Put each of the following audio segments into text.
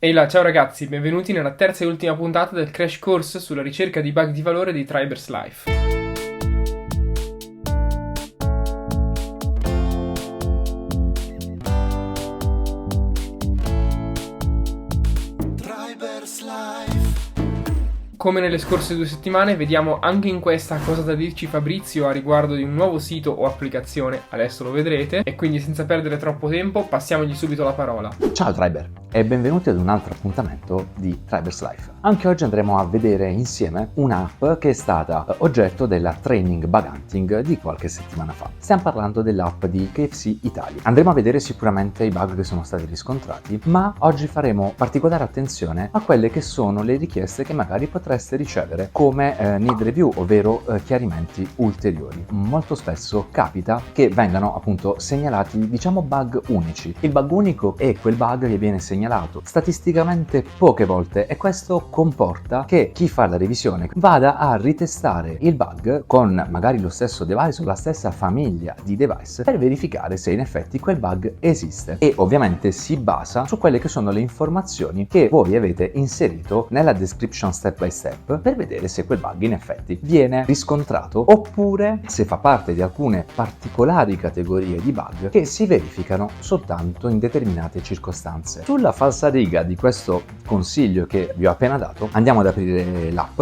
Ehi là, ciao ragazzi, benvenuti nella terza e ultima puntata del crash course sulla ricerca di bug di valore di Tribers Life. Tribers Life. Come nelle scorse 2 settimane, vediamo anche in questa cosa da dirci Fabrizio a riguardo di un nuovo sito o applicazione, adesso lo vedrete, e quindi senza perdere troppo tempo passiamogli subito la parola. Ciao Triber e benvenuti ad un altro appuntamento di Tribers Life. Anche oggi andremo a vedere insieme un'app che è stata oggetto della training bug hunting di qualche settimana fa. Stiamo parlando dell'app di KFC Italia. Andremo a vedere sicuramente i bug che sono stati riscontrati, ma oggi faremo particolare attenzione a quelle che sono le richieste che magari potreste ricevere come need review, ovvero chiarimenti ulteriori. Molto spesso capita che vengano appunto segnalati, diciamo, bug unici. Il bug unico è quel bug che viene segnalato statisticamente poche volte e questo comporta che chi fa la revisione vada a ritestare il bug con magari lo stesso device o la stessa famiglia di device per verificare se in effetti quel bug esiste, e ovviamente si basa su quelle che sono le informazioni che voi avete inserito nella description step by step per vedere se quel bug in effetti viene riscontrato oppure se fa parte di alcune particolari categorie di bug che si verificano soltanto in determinate circostanze. Sulla falsariga di questo consiglio che vi ho appena dato andiamo ad aprire l'app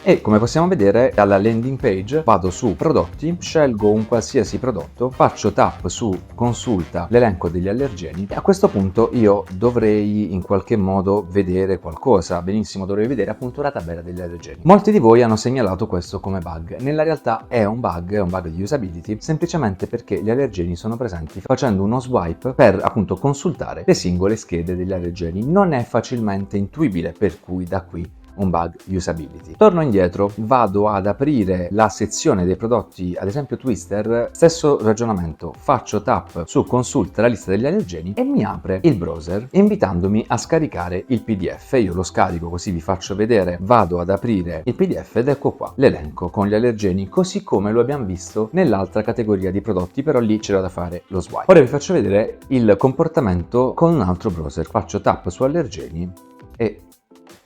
e come possiamo vedere dalla landing page vado su prodotti, scelgo un qualsiasi prodotto, faccio tap su consulta l'elenco degli allergeni e a questo punto io dovrei in qualche modo vedere qualcosa. Benissimo, dovrei vedere appunto la tabella degli allergeni. Molti di voi hanno segnalato questo come bug. Nella realtà è un bug di usability, semplicemente perché gli allergeni sono presenti facendo uno swipe per appunto consultare le singole schede degli allergeni. Non è facilmente intuibile, per cui da qui un bug usability. Torno indietro, vado ad aprire la sezione dei prodotti, ad esempio Twister, stesso ragionamento, faccio tap su consulta la lista degli allergeni e mi apre il browser invitandomi a scaricare il PDF. Io lo scarico così vi faccio vedere, vado ad aprire il PDF ed ecco qua l'elenco con gli allergeni così come lo abbiamo visto nell'altra categoria di prodotti, però lì c'era da fare lo swipe. Ora vi faccio vedere il comportamento con un altro browser, faccio tap su allergeni e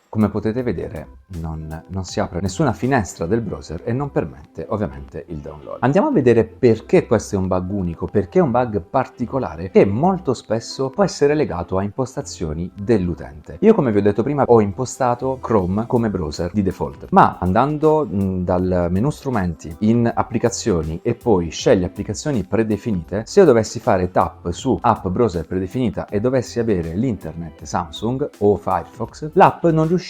come potete vedere non si apre nessuna finestra del browser e non permette ovviamente il download. Andiamo a vedere perché questo è un bug unico, perché è un bug particolare che molto spesso può essere legato a impostazioni dell'utente. Io, come vi ho detto prima, ho impostato Chrome come browser di default, ma andando dal menu strumenti in applicazioni e poi scegli applicazioni predefinite, se io dovessi fare tap su app browser predefinita e dovessi avere l'internet Samsung o Firefox, l'app non riuscirebbe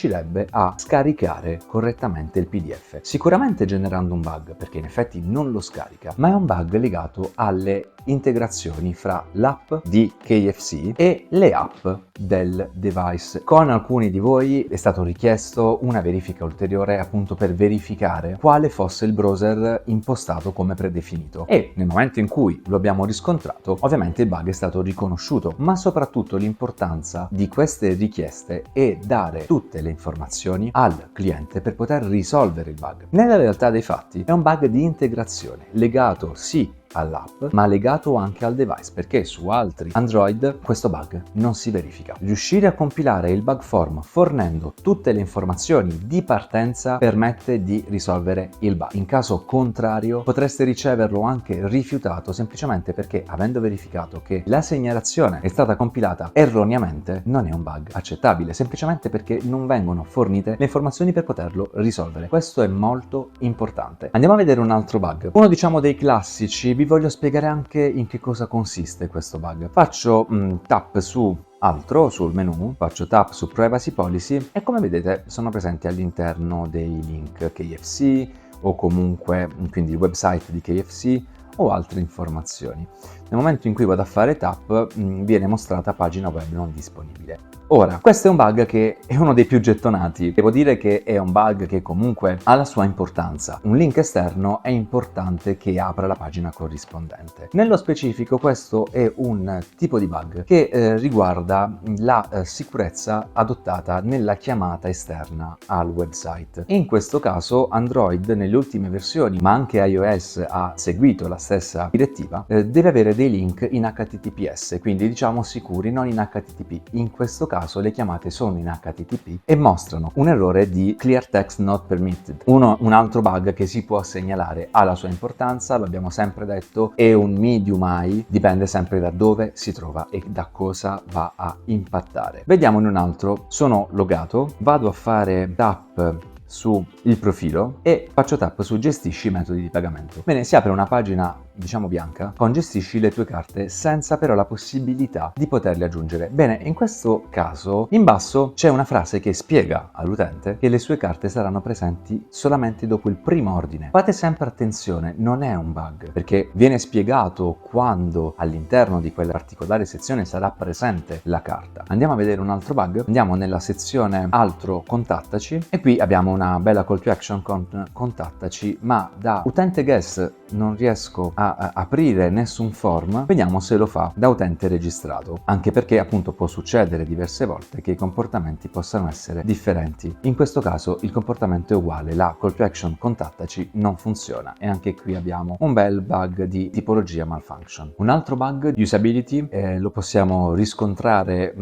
a scaricare correttamente il PDF, sicuramente generando un bug perché in effetti non lo scarica, ma è un bug legato alle integrazioni fra l'app di KFC e le app del device. Con alcuni di voi è stato richiesto una verifica ulteriore appunto per verificare quale fosse il browser impostato come predefinito e nel momento in cui lo abbiamo riscontrato ovviamente il bug è stato riconosciuto, ma soprattutto l'importanza di queste richieste è dare tutte le informazioni al cliente per poter risolvere il bug. Nella realtà dei fatti è un bug di integrazione legato sì all'app ma legato anche al device, perché su altri Android questo bug non si verifica. Riuscire a compilare il bug form fornendo tutte le informazioni di partenza permette di risolvere il bug. In caso contrario potreste riceverlo anche rifiutato semplicemente perché, avendo verificato che la segnalazione è stata compilata erroneamente, non è un bug accettabile, semplicemente perché non vengono fornite le informazioni per poterlo risolvere. Questo è molto importante. Andiamo a vedere un altro bug, uno diciamo dei classici. Vi voglio spiegare anche in che cosa consiste questo bug. Faccio tap su altro, sul menu, faccio tap su privacy policy e come vedete sono presenti all'interno dei link KFC o comunque quindi il website di KFC o altre informazioni. Nel momento in cui vado a fare tap viene mostrata pagina web non disponibile. Ora, questo è un bug che è uno dei più gettonati. Devo dire che è un bug che comunque ha la sua importanza. Un link esterno è importante che apra la pagina corrispondente. Nello specifico questo è un tipo di bug che riguarda la sicurezza adottata nella chiamata esterna al website. In questo caso Android nelle ultime versioni, ma anche iOS ha seguito la stessa direttiva, deve avere dei link in HTTPS, quindi diciamo sicuri, non in HTTP. In questo caso caso le chiamate sono in HTTP e mostrano un errore di Clear Text Not Permitted. Un altro bug che si può segnalare ha la sua importanza, l'abbiamo sempre detto, è un medium high, dipende sempre da dove si trova e da cosa va a impattare. Vediamone un altro. Sono logato, vado a fare tap su il profilo e faccio tap su gestisci metodi di pagamento. Bene, si apre una pagina diciamo bianca con gestisci le tue carte senza però la possibilità di poterle aggiungere. Bene, in questo caso in basso c'è una frase che spiega all'utente che le sue carte saranno presenti solamente dopo il primo ordine. Fate sempre attenzione, non è un bug, perché viene spiegato quando all'interno di quella particolare sezione sarà presente la carta. Andiamo a vedere un altro bug. Andiamo nella sezione altro contattaci e qui abbiamo una bella call to action con contattaci, ma da utente guest non riesco a aprire nessun form. Vediamo se lo fa da utente registrato, anche perché appunto può succedere diverse volte che i comportamenti possano essere differenti. In questo caso il comportamento è uguale, la call to action contattaci non funziona e anche qui abbiamo un bel bug di tipologia malfunction. Un altro bug di usability lo possiamo riscontrare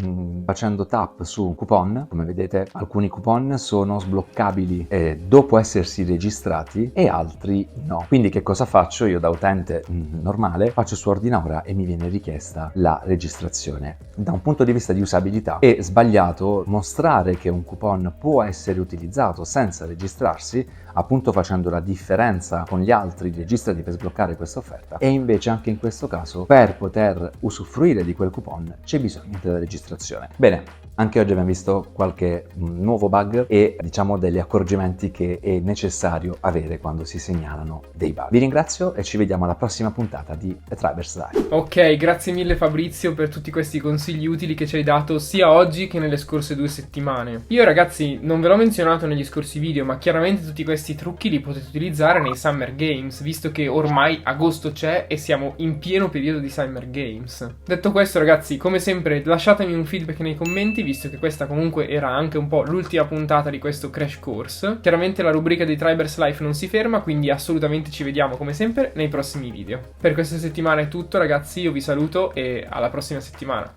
facendo tap su coupon. Come vedete alcuni coupon sono sbloccabili dopo essersi registrati e altri no. Quindi che cosa faccio io da utente normale? Faccio su ordina ora e mi viene richiesta la registrazione. Da un punto di vista di usabilità è sbagliato mostrare che un coupon può essere utilizzato senza registrarsi, appunto facendo la differenza con gli altri registrati per sbloccare questa offerta, e invece anche in questo caso per poter usufruire di quel coupon c'è bisogno della registrazione. Bene, anche oggi abbiamo visto qualche nuovo bug e diciamo degli accorgimenti che è necessario avere quando si segnalano dei bug. Vi ringrazio e ci vediamo alla prossima puntata di The Tribers Live. Ok, grazie mille Fabrizio per tutti questi consigli utili che ci hai dato sia oggi che nelle scorse 2 settimane. Io ragazzi non ve l'ho menzionato negli scorsi video, ma chiaramente tutti questi trucchi li potete utilizzare nei Summer Games, visto che ormai agosto c'è e siamo in pieno periodo di Summer Games. Detto questo ragazzi, come sempre lasciatemi un feedback nei commenti, visto che questa comunque era anche un po' l'ultima puntata di questo crash course. Chiaramente la rubrica di Tribers Life non si ferma, quindi assolutamente ci vediamo come sempre nei prossimi video. Per questa settimana è tutto ragazzi, io vi saluto e alla prossima settimana.